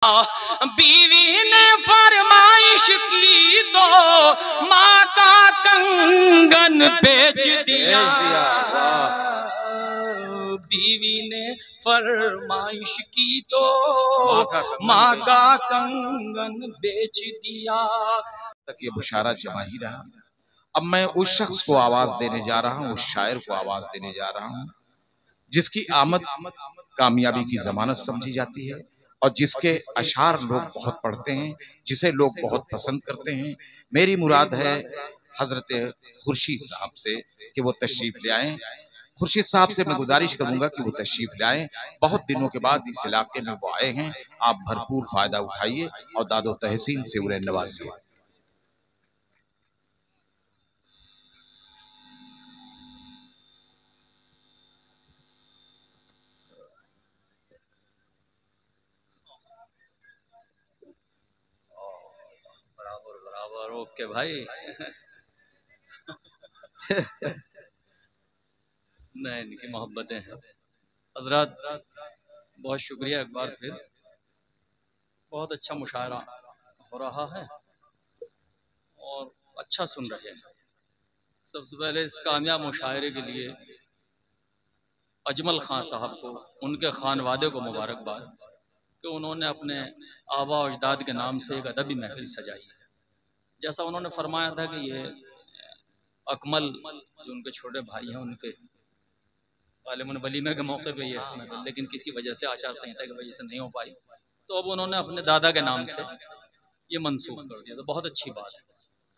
बीवी ने फरमाइश की तो माँ का कंगन बेच दिया। बीवी ने फरमाइश की तो माँ का कंगन बेच दिया। तक ये बुशारा जमा ही रहा। अब मैं उस शख्स को आवाज देने जा रहा हूँ, उस शायर को आवाज देने जा रहा हूँ जिसकी आमद कामयाबी की जमानत समझी जाती है और जिसके अशार लोग बहुत पढ़ते हैं, जिसे लोग बहुत पसंद करते हैं। मेरी मुराद है हजरत खुर्शीद साहब से कि वो तशरीफ ले आए। खुर्शीद साहब से मैं गुजारिश करूंगा कि वो तशरीफ ले आए। बहुत दिनों के बाद इस इलाके में वो आए हैं। आप भरपूर फायदा उठाइए और दादो तहसीन से उन्हें नवाजिए। बराबर ओके भाई। नहीं, इनकी मोहब्बतें हैं। हजरत बहुत शुक्रिया एक बार फिर। बहुत अच्छा मुशायरा हो रहा है और अच्छा सुन रहे हैं। सबसे पहले इस कामयाब मुशायरे के लिए अजमल खान साहब को, उनके खानवादे को मुबारकबाद कि उन्होंने अपने आबा और अजदाद के नाम से एक अदबी महफिल सजाई है। जैसा उन्होंने फरमाया था कि ये अकमल जो उनके छोटे भाई हैं, उनके वालिमुन वलीमे के मौके पे ये, लेकिन किसी वजह से आचार संहिता की वजह से नहीं हो पाई, तो अब उन्होंने अपने दादा के नाम से ये मंसूब कर दिया। तो बहुत अच्छी बात है,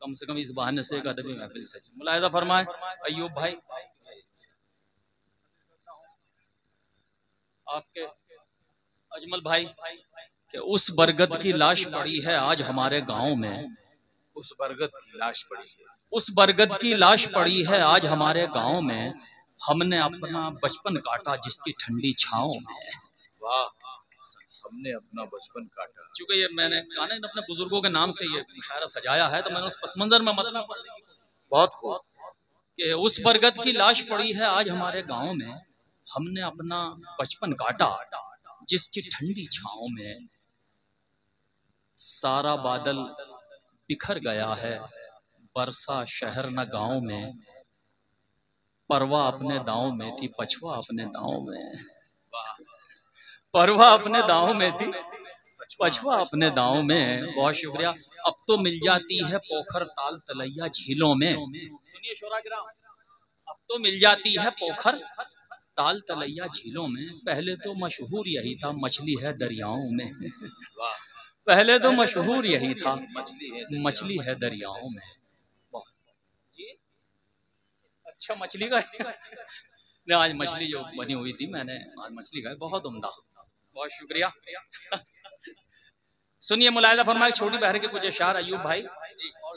कम से कम इस बहाने से एक अदबी महफिल सजी। मुलाहिजा फरमाए अय्यूब भाई, आपके अजमल भाई कि उस बरगद की लाश पड़ी है आज हमारे गांव में। उस बरगद की लाश पड़ी है, उस बरगद की लाश पड़ी है आज हमारे गांव में। हमने अपना बचपन काटा जिसकी ठंडी छांव में। वाह, हमने अपना बचपन काटा। चूंकि ये मैंने गाने अपने बुजुर्गों के नाम से ये मुशायरा सजाया है, तो मैंने उस पस मंजर में मतलब बहुत खूब कि उस बरगद की लाश पड़ी है आज हमारे गांव में। हमने अपना बचपन काटा जिसकी ठंडी छांव में। सारा बादल बिखर गया है, बरसा शहर न गांव में। परवा अपने दांव में थी, पछवा अपने दांव में। परवा अपने दांव में थी, पछवा अपने दांव में। बहुत शुक्रिया। अब तो मिल जाती है पोखर ताल तलैया झीलों में। सुनिए शोरागिराम, अब तो मिल जाती है पोखर ताल तलैया झीलों में। पहले तो मशहूर यही था, मछली है दरियाओं में। पहले तो मशहूर यही था, मछली है दरियाओं में। अच्छा मछली का आज मछली जो बनी हुई थी, मैंने आज मछली खाई, बहुत उम्दा। बहुत शुक्रिया। सुनिए मुलाहिजा फरमाए छोटी बहर के कुछ अशार अय्यूब भाई और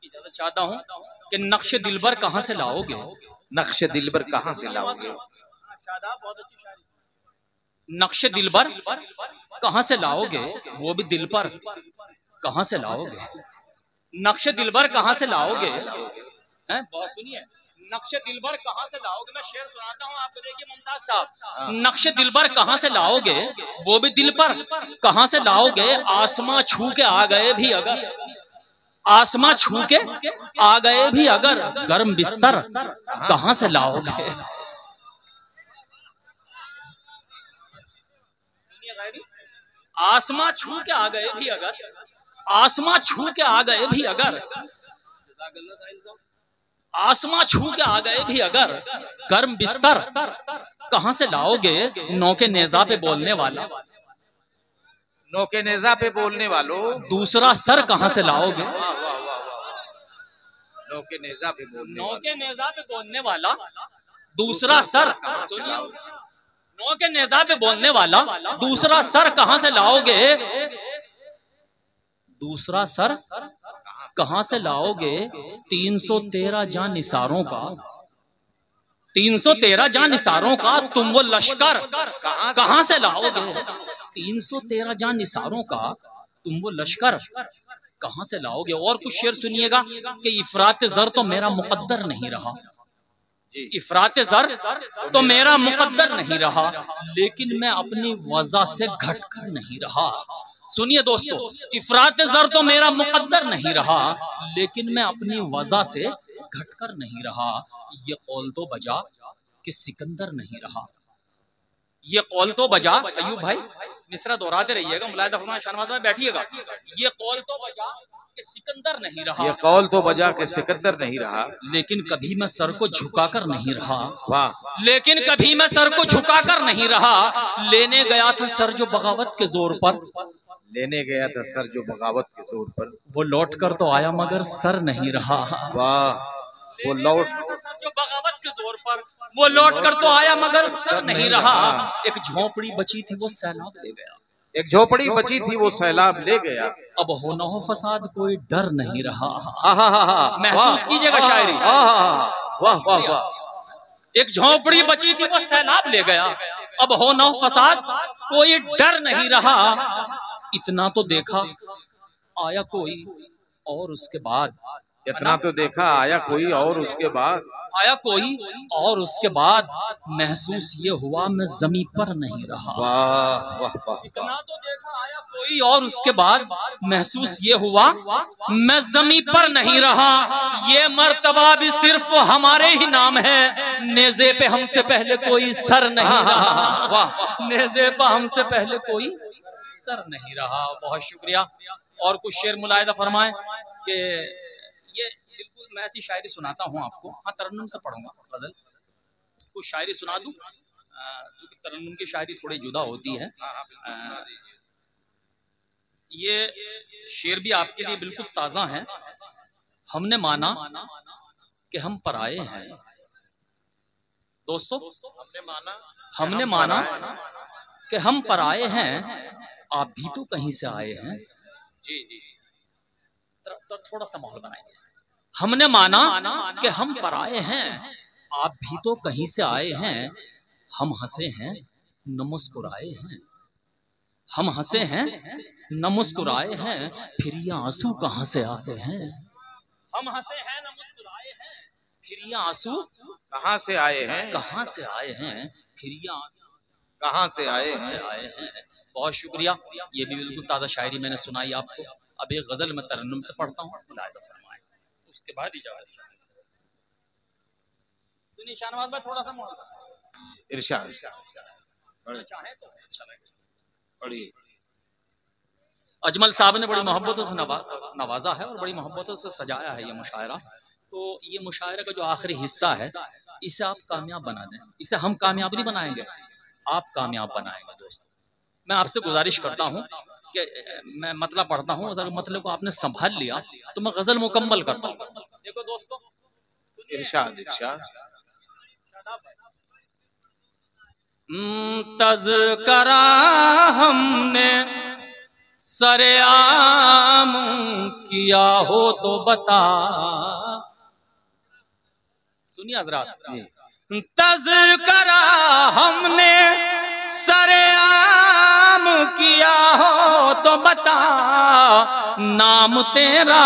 इजाजत चाहता हूँ कि नक्श दिलबर कहाँ से लाओगे। नक्श दिलबर कहाँ से लाओगे। नक्श दिलबर कहाँ से लाओगे, वो भी दिल पर कहाँ से लाओगे। नक्श दिलबर कहाँ से लाओगे। बहुत सुनिए, नक्श दिलबर कहाँ से लाओगे। मैं शेर सुनाता हूँ आपको, देखिए मुमताज साहब। नक्श दिलबर कहाँ से लाओगे, वो भी दिल पर कहाँ से लाओगे। आसमां छू के आ गए भी अगर, आसमां छू के आ गए भी अगर, गर्म बिस्तर कहाँ से लाओगे। आसमां छू के आ गए भी अगर, आसमां छू के आ गए भी अगर, आसमां छू के आ गए भी अगर, गर्म बिस्तर कहाँ से लाओगे। नौके नेजा पे बोलने वाला, नौके नेजा पे बोलने वालों, दूसरा सर कहाँ से लाओगे। नौके नेजा पे बोलने वाला दूसरा सर, नौके नेजा पे बोलने वाला दूसरा सर कहाँ से लाओगे। दूसरा सर कहाँ से लाओगे। 313 जान निसारों का, 313 जान निसारों का तुम वो लश्कर कहाँ से लाओगे। 313 जान निसारों का तुम वो लश्कर कहाँ से लाओगे। और कुछ शेर सुनिएगा कि इफरात जर तो मेरा मुकद्दर नहीं रहा, इफरात ज़र तो मेरा मुकद्दर नहीं रहा, लेकिन मैं अपनी वज़ा से घटकर नहीं रहा। सुनिए दोस्तों, इफरात ज़र तो मेरा मुकद्दर नहीं रहा, लेकिन मैं अपनी वज़ा से घटकर नहीं रहा। ये कौल तो बजा कि सिकंदर नहीं रहा। ये कौल तो बजा, अयूब भाई मिसरा दोहराते रहिएगा, मुलाहिदा फरमाएं, शानवाज में बैठिएगा। ये कौल तो बजा कि सिकंदर नहीं रहा, ये कौल तो बजा के सिकंदर नहीं रहा, लेकिन कभी मैं सर को झुकाकर नहीं रहा। वाह। लेकिन कभी मैं सर को झुकाकर नहीं रहा। लेने गया था सर जो बगावत के जोर पर, लेने गया था सर जो बगावत के जोर पर, वो लौट कर तो आया मगर सर नहीं रहा। वाह। वो लौट जो बगावत के जोर पर, वो लौट कर तो आया मगर सर नहीं रहा। एक झोपड़ी बची थी वो सैलाब ले गया, एक झोपड़ी बची थी वो सैलाब ले गया। अब हो न हो फसाद कोई डर नहीं रहा। महसूस कीजिएगा शायरी। वाह वाह वाह। एक झोपड़ी बची थी वो सैलाब ले गया, अब हो न हो फसाद कोई डर नहीं रहा। इतना तो देखा आया कोई और उसके बाद, इतना तो देखा आया कोई और उसके बाद, आया कोई और उसके बाद महसूस ये हुआ मैं जमीन पर नहीं रहा। वाह वाह वाह। इतना तो देखा आया कोई और उसके बाद महसूस ये हुआ मैं जमीन पर नहीं रहा। ये मर्तबा भी सिर्फ हमारे ही नाम है, नेज़े पे हमसे पहले कोई सर नहीं रहा। वाह, नेज़े पे हमसे पहले कोई सर नहीं रहा। बहुत शुक्रिया। और कुछ शेर मुलाहिदा फरमाएं कि ये बिल्कुल मैं ऐसी शायरी सुनाता हूँ आपको। हाँ, तरन्नुम से पढ़ूंगा गजल, कुछ शायरी सुना दूं क्योंकि तरन्नुम की शायरी थोड़ी जुदा होती है। ये शेर भी आपके लिए बिल्कुल ताजा है। हमने माना कि हम पराए हैं दोस्तों, हमने माना कि हम पराए हैं, आप भी तो कहीं से आए हैं। जी जी, तो थोड़ा सा माहौल बनाएंगे। हमने माना कि हम पराए हैं, आप भी तो कहीं से आए हैं। हम हंसे हैं न मुस्कुराए हैं, हम हंसे हैं न मुस्कुराए हैं, फिर ये आंसू कहाँ से आते हैं। हम हंसे हैं न मुस्कुराए हैं, फिर ये आंसू कहाँ से आए हैं, कहाँ से आए हैं, फिर ये आंसू कहाँ से आए हैं। बहुत शुक्रिया। ये भी बिल्कुल ताज़ा शायरी मैंने सुनाई आपको। अब एक गजल में तरन्नुम से पढ़ता हूँ, मुलाहिदा फरमाएं, उसके बाद इजाज़त। सुनिए शाहनवाज भाई, थोड़ा सा मोहब्बत इरशाद चाहे तो अच्छा लगे। पढ़िए। अजमल साहब ने बड़ी मोहब्बतों से नवाजा है और बड़ी मोहब्बतों से सजाया है ये मुशायरा। तो ये मुशायरे का जो आखिरी हिस्सा है, इसे आप कामयाब बना दें। इसे हम कामयाब नहीं बनाएंगे, आप कामयाब बनाएंगे। दोस्तों, मैं आपसे गुजारिश करता हूँ कि मैं मतलब पढ़ता हूँ, अगर मतलब को आपने संभाल लिया तो मैं गजल मुकम्मल करता हूँ। देखो दोस्तों, इरशाद इरशाद। तज़करा हमने सरेआम किया हो तो बता। सुनिए हज़रात, तज़करा हमने सरेआम किया हो तो बता, नाम तेरा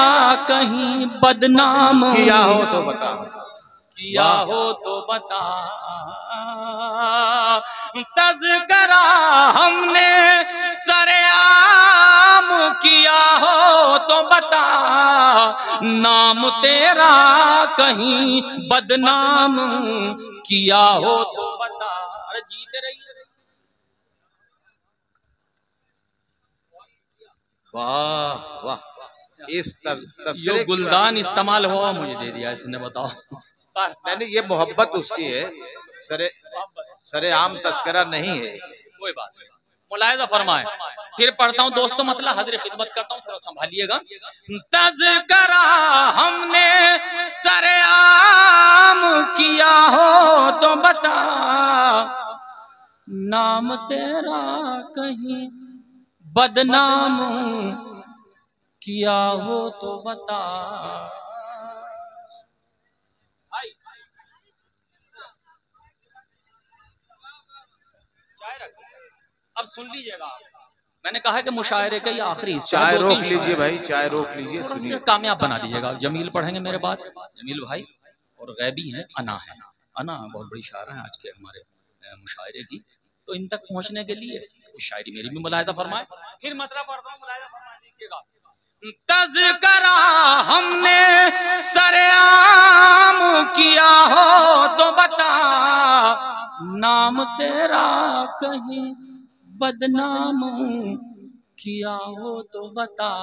कहीं बदनाम किया हो तो बता, किया हो तो बता। तज़करा हमने सरेआम किया हो तो बता, नाम तेरा कहीं बदनाम किया हो तो बता। अरे जीते रहिए। वाह वाह। इस ये गुलदान इस्तेमाल हुआ मुझे दे दिया इसने, बताओ। नहीं, ये मोहब्बत उसकी है, सरे आम तस्करा नहीं है। कोई बात नहीं, मुलाहिदा फरमाए। फिर पढ़ता हूँ दोस्तों, मतलब हज़र खिदमत करता हूँ, थोड़ा संभालिएगा। तज़करा हमने सरेआम किया हो तो बता, नाम तेरा कहीं बदनाम किया हो तो बता। अब सुन लीजिएगा, मैंने कहा कि मुशायरे का ये आखिरी हिस्सा। चाय रोक लीजिए भाई, चाय रोक लीजिए, थोड़ा सा कामयाब बना दीजिएगा। जमील पढ़ेंगे मेरे बाद, जमील भाई, और गैबी हैं, अना है। ना बहुत बड़ी शायरा है आज के हमारे मुशायरे की, तो इन तक पहुंचने के लिए कुछ शायरी मेरी भी मुलाहिदा फरमाए, फिर मतलब पढ़ता हूं, मुलाहिदा फरमाए देखिएगा। तज़किरा हमने सरेआम किया हो तो बता, नाम तेरा कहीं बदनाम किया हो तो बता,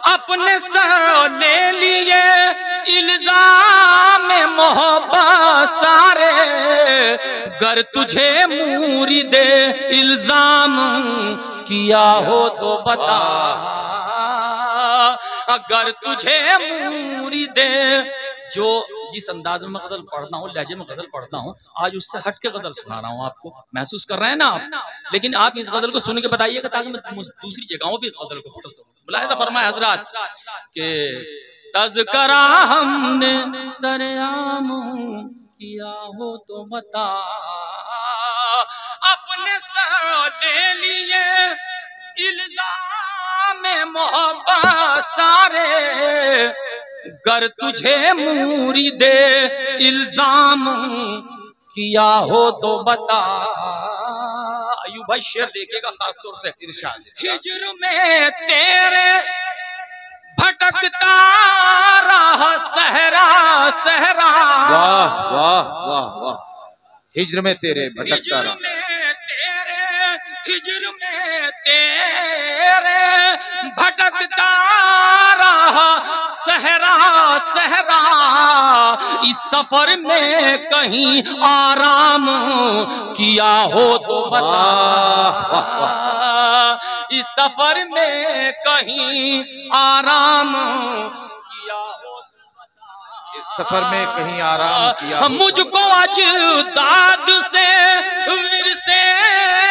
अपने सर ले लिए इल्जाम मोहब्बत सारे, गर तुझे मुरीदे इल्जाम किया हो तो बता, अगर तुझे मुरीदे, जो जिस अंदाज में गजल पढ़ता हूँ, लहजे में गजल पढ़ता हूँ, आज उससे हट के गजल सुना रहा हूँ आपको, महसूस कर रहे हैं ना आप, लेकिन आप इस गजल को सुन के बताइएगा ताकि मैं दूसरी जगहों भी इस गजल को पढ़ सकूं। मुलाहिदा फरमाए हजरात के तज़किरा हमने सरेआम किया हो तो बता, अपने सर दे लिए इल्जाम मोहब्बत सारे, गर तुझे मुरीदे इल्जाम किया हो तो बता। अयूब भाई शेर देखिएगा खास तौर से, इरशाद, हिज्र में तेरे भटकता रहा सहरा सहरा, वाह वाह वाह वाह, हिज्र में तेरे भटकता रहा, हिज्र में तेरे भटकता रहा सहरा सहरा, इस सफर में कहीं आराम किया हो तो बता, इस सफर में कहीं आराम किया हो तो बता, इस सफर में कहीं आराम किया, मुझको अजदाद से विरसे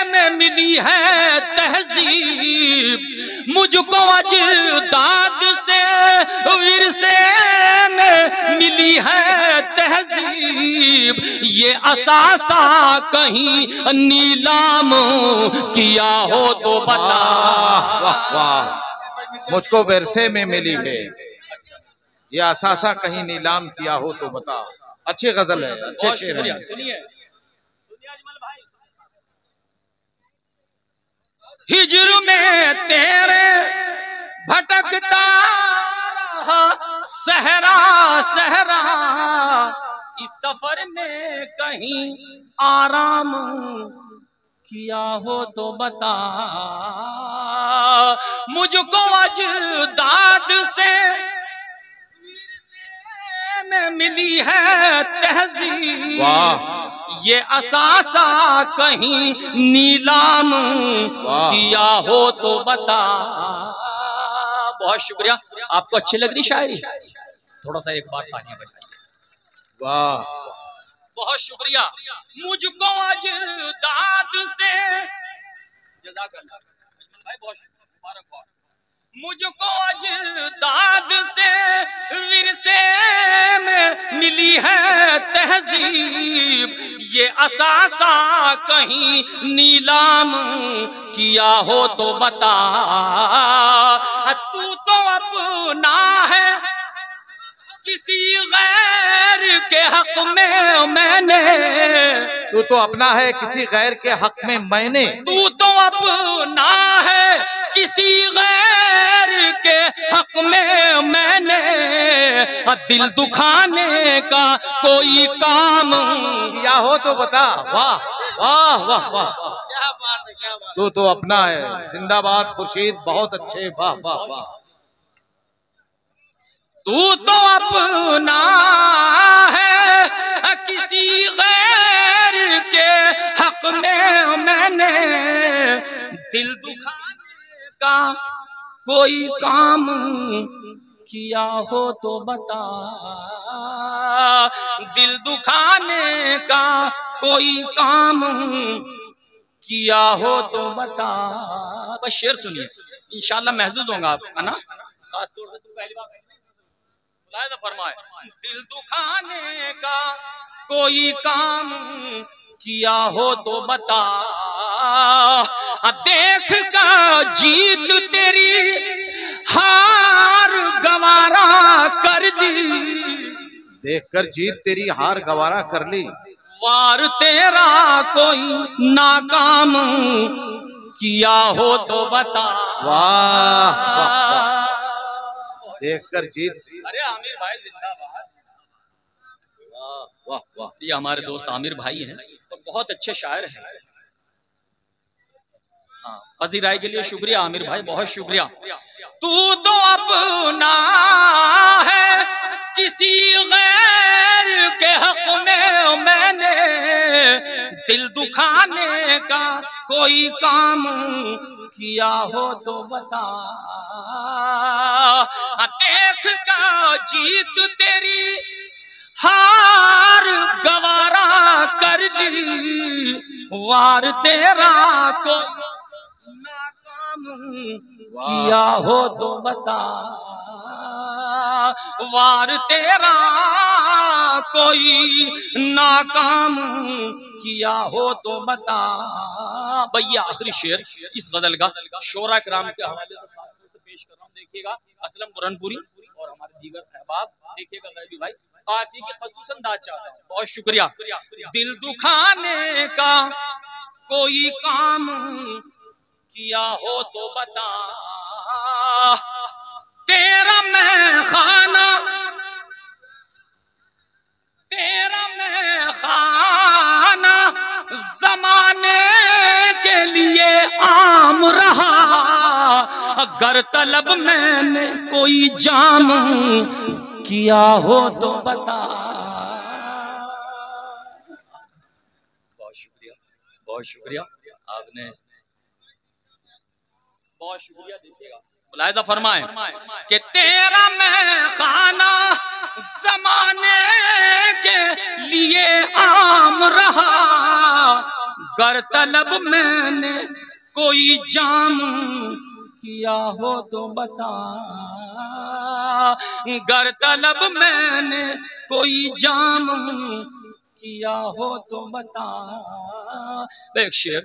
में मिली है तहजीब, मुझको अजदाद से विरसे में मिली है तहजीब, ये असासा कहीं नीलाम किया हो तो बता, वाह वाह, मुझको विरसे में मिली है, ये असासा कहीं नीलाम किया हो तो बता। अच्छी गजल है, अच्छे शेर है। सुनिए, हिज्र में तेरे भटकता सहरा सहरा, इस सफर में कहीं आराम किया हो तो बता, मुझको अजदाद से में मिली है तहजीब, ये असासा कहीं नीलाम किया हो तो बता। बहुत शुक्रिया, आपको अच्छी लग रही शायरी? थोड़ा सा एक बार तालियां बजाइए। वाह, बहुत शुक्रिया। मुझको अजदाद से, जज़ाकल्लाह भाई, बहुत मुबारकबाद। मुझको अजदाद से विरसे में मिली है तहजीब, ये असासा कहीं नीलाम किया हो तो बता, तू तो अपना है किसी गैर के हक में मैंने, तू तो अपना है किसी गैर के हक में मैंने, तू तो अपना है किसी गैर के हक में मैंने, दिल दुखाने का कोई काम किया हो तो बता। वाह वाह वाह वाह, क्या बात है, क्या बात। तू तो अपना है, जिंदाबाद खुर्शीद, बहुत अच्छे, वाह वाह वाह। तू तो अपना है किसी गैर के हक में मैंने, दिल दुखाने का कोई काम किया हो तो बता, दिल दुखाने का कोई काम किया हो तो बता। बस शेर सुनिए, इंशाल्लाह महसूस होगा आप, है ना? खास तौर से पहली बार फरमाए, दिल दुखाने का कोई काम किया हो तो बता, देख कर जीत तेरी हार गवारा कर दी, देखकर जीत तेरी हार गवारा कर ली। वार तेरा कोई नाकाम किया हो तो बता। वाह वाह, देखकर जीत। अरे आमिर भाई जिंदाबाद। वाह वाह वाह, ये हमारे दोस्त आमिर भाई हैं और बहुत अच्छे शायर हैं। हाँ, पसीराय के लिए शुक्रिया आमिर भाई, बहुत शुक्रिया। तू तो अपना है, किसी गैर के हक में मैंने दिल दुखाने का कोई काम किया हो तो बता। देख का जीत तेरी हार गवारा कर ली, वार तेरा को नाकाम किया हो तो बता। वार तेरा कोई नाकाम किया हो तो बता। भैया आखिरी शेर इस गजल का शोरा कराम के हवाले से पेश कर रहा हूँ, देखिएगा। असलम बुरनपुरी और हमारे दीगर अहबाब, देखिएगा गैबी भाई काशी के खसूसन दाद चाहता हूँ, बहुत शुक्रिया। दिल दुखाने का कोई काम किया हो तो बता, तेरा मैं खाना जमाने के लिए आम रहा, अगर तलब मैंने कोई जाम किया हो तो बता। बहुत शुक्रिया, बहुत शुक्रिया, आपने बहुत शुक्रिया। देखिएगा मुलाहिजा फरमाए कि तेरा मैं खाना जमाने के लिए आम रहा, गर तलब मैंने कोई जाम किया हो तो बता, गर तलब मैंने कोई जाम किया हो तो बता। एक शेर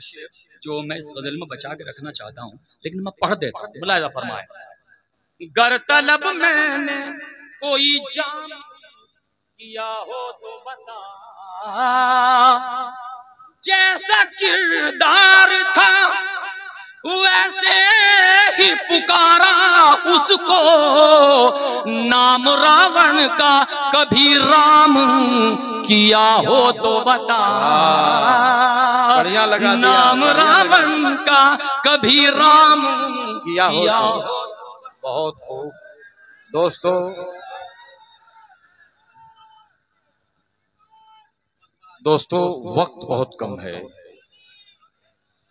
जो मैं इस गजल में बचा के रखना चाहता हूँ, लेकिन मैं पढ़ देता हूँ, मुलाहिजा फरमाए। गर तलब मैंने कोई जाम किया हो तो बता, जैसा किरदार था वैसे ही पुकारा उसको, नाम रावण का कभी राम किया हो तो बता, बढ़िया लगा दिया, नाम रावण का कभी राम किया हो। बहुत खूब दोस्तों, वक्त बहुत कम है।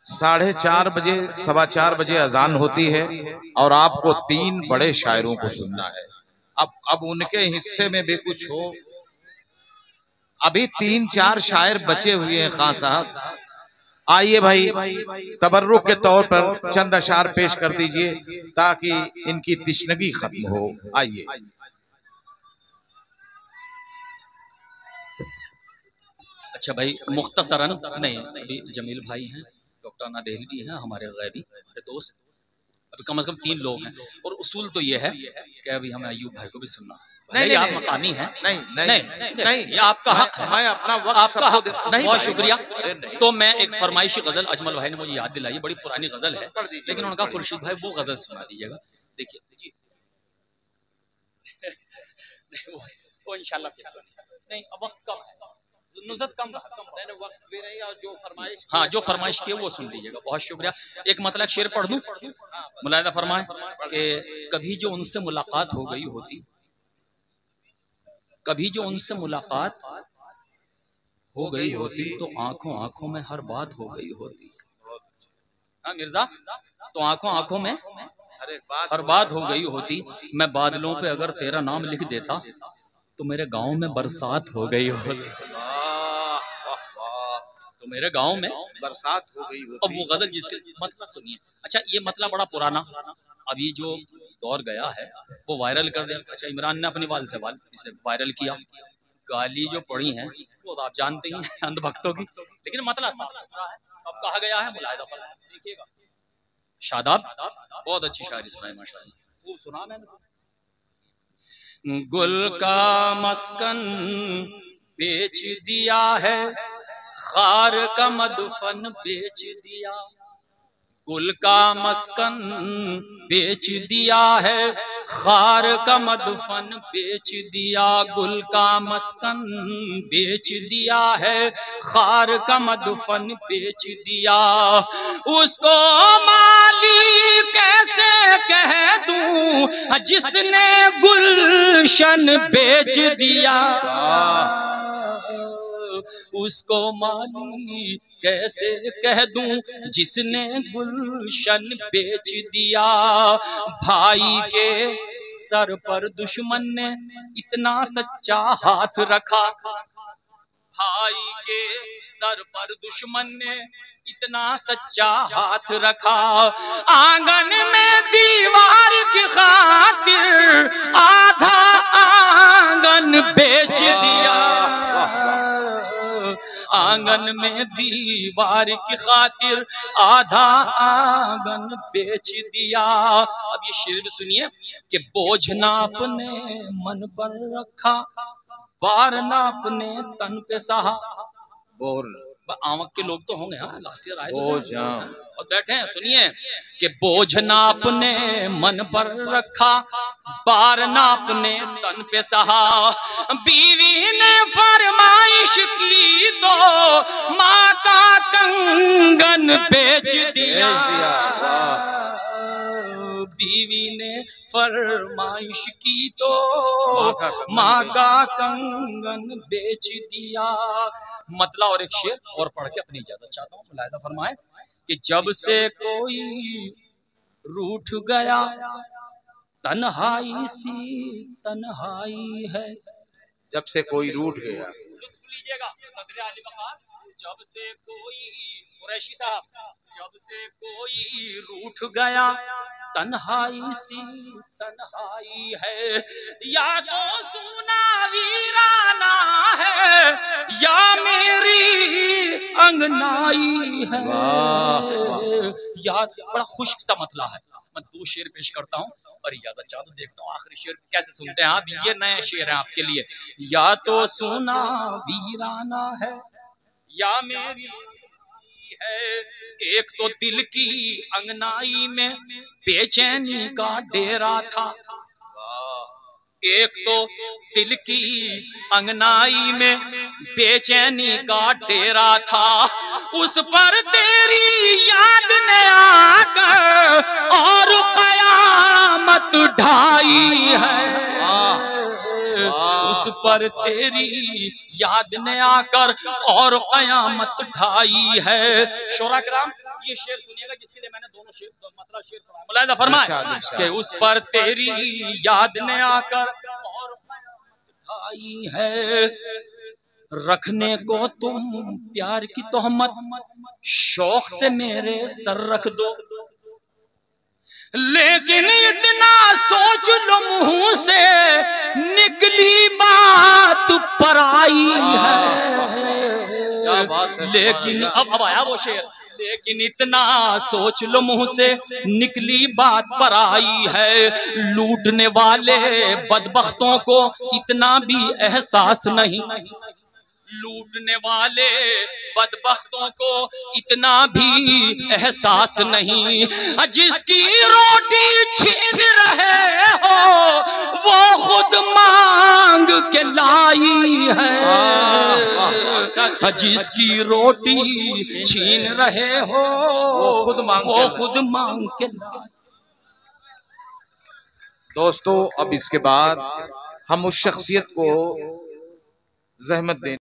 4:30 बजे 4:15 बजे अजान होती है और आपको 3 बड़े शायरों को सुनना है। अब उनके हिस्से में भी कुछ हो। अभी 3-4 शायर बचे हुए हैं खान साहब, आइए भाई तबर्रुक के तौर पर चंद अशार पेश कर दीजिए ताकि इनकी तिश्नगी खत्म हो। आइए। अच्छा भाई, मुख्तसरन नहीं, अभी जमील भाई हैं, डॉक्टर नादेहलवी हैं, हमारे गैबी हमारे दोस्त, अभी कम से कम 3 लोग हैं। और उसूल तो ये है कि अभी हमें अयूब भाई को भी सुनना। नहीं, आप मकानी हैं। नहीं, ये आपका हक है, मैं अपना वक्त आपका हक नहीं। बहुत शुक्रिया। तो मैं एक फरमाइशी गजल, अजमल भाई ने मुझे याद दिलाई, बड़ी पुरानी गजल है, लेकिन उनका खुर्शीद भाई वो गजल सुना दीजिएगा। देखिए वो इंशाल्लाह नहीं, अब वक्त कम है, नुज़त कम वक्त भी नहीं, और जो फरमाइश, हाँ जो फरमाइश की है वो सुन लीजिएगा। बहुत शुक्रिया। एक मतलब शेर पढ़ दूं, मुलाहिजा फरमाए कि कभी जो उनसे मुलाकात हो गई होती, कभी जो उनसे मुलाकात हो गई होती तो आंखों आंखों में हर बात हो गई होती। हाँ मिर्जा, तो आंखों आंखों में हर बात हो गई होती। मैं बादलों पे अगर तेरा नाम लिख देता तो मेरे गांव में बरसात हो गई होती, तो मेरे गांव में बरसात हो गई होती। अब वो गजल जिसके मतलब सुनिए। अच्छा, ये मतलब बड़ा पुराना, अभी जो दौर गया है वो वायरल कर दिया। अच्छा, इमरान ने अपनी वाल से इसे वायरल किया, गाली जो पड़ी है वो आप जानते ही हैं अंधभक्तों की, लेकिन मतलब साफ सुथरा है। अब कहा गया है, मुलाहिजा फरमाइए, देखिएगा। शादाब बहुत अच्छी शायरी सुनाई माशाअल्लाह, वो सुना मैंने। गुल का मस्कन बेच दिया है, खार का मदफन बेच दिया। गुल का मस्कन बेच दिया है, खार का मदफन बेच दिया। गुल का मस्कन बेच दिया है, खार का मदफन बेच दिया। उसको माली कैसे कह दूं जिसने गुलशन बेच दिया। उसको माली कैसे कह दूं जिसने गुलशन बेच दिया। भाई के सर पर दुश्मन ने इतना सच्चा हाथ रखा। भाई के सर पर दुश्मन ने इतना सच्चा हाथ रखा। आंगन में दीवार की खातिर आधा आंगन बेच दिया। आंगन में दीवार की खातिर आधा आंगन बेच दिया। अब ये शेर सुनिए कि बोझ ना अपने मन पर रखा, बार ना अपने तन पे सहा। बोल आमक के लोग तो होंगे, हाँ लास्ट ईयर आए बोझ और बैठे हैं। सुनिए कि बोझ ना अपने मन पर रखा, बार ना अपने तन पे सहा। बीवी ने फरमाइश की तो माँ का कंगन बेच दिया। बीवी ने फरमाइश की तो माँ का कंगन बेच दिया। मतला और एक शेर और पढ़ के अपनी इजाजत चाहता हूँ। मुलाहिजा फरमाए कि जब से कोई रूठ गया तन्हाई सी तन्हाई है। जब से कोई रूठ गया, लुत्फ लीजिएगा सदर आली वक़ार। जब से कोई कुरैशी साहब, जब से कोई रूठ गया तन्हाई सी तन्हाई है। या तो सुना वीराना है या मेरी अंगनाई है। या बड़ा खुश्क सा मतला है। मैं दो शेर पेश करता हूँ और इजाजत चाहता हूँ, देखता हूँ आखिरी शेर कैसे सुनते हैं आप। ये नए शेर है आपके लिए। या तो सुना वीराना है या मेरी है। एक तो दिल की अंगनाई में बेचैनी का डेरा था। एक तो दिल की अंगनाई में बेचैनी का डेरा था। उस पर तेरी याद ने आकर और कयामत ढाई है। उस पर तेरी याद ने आकर और कयामत ढाई है। शोरा कराम ये शेर सुनिएगा जिसके लिए मैंने दोनों शेर मतलब शेर पढ़ा। मुलाहिजा फरमाए कि उस पर तेरी याद ने आकर और कयामत ढाई है। रखने को तुम प्यार की तोहमत शौक से मेरे सर रख दो, लेकिन इतना सोच लो मुंह से निकली बात पराई है। लेकिन अब आया वो शेर, लेकिन इतना सोच लो मुंह से निकली बात पराई है। लूटने वाले बदबख्तों को इतना भी एहसास नहीं, लूटने वाले बदबख्तों को इतना भी एहसास नहीं। जिसकी रोटी छीन रहे हो वो खुद मांग के लाई है। जिसकी रोटी छीन रहे हो वो खुद मांग के लाई। दोस्तों अब इसके बाद हम उस शख्सियत को ज़हमत दें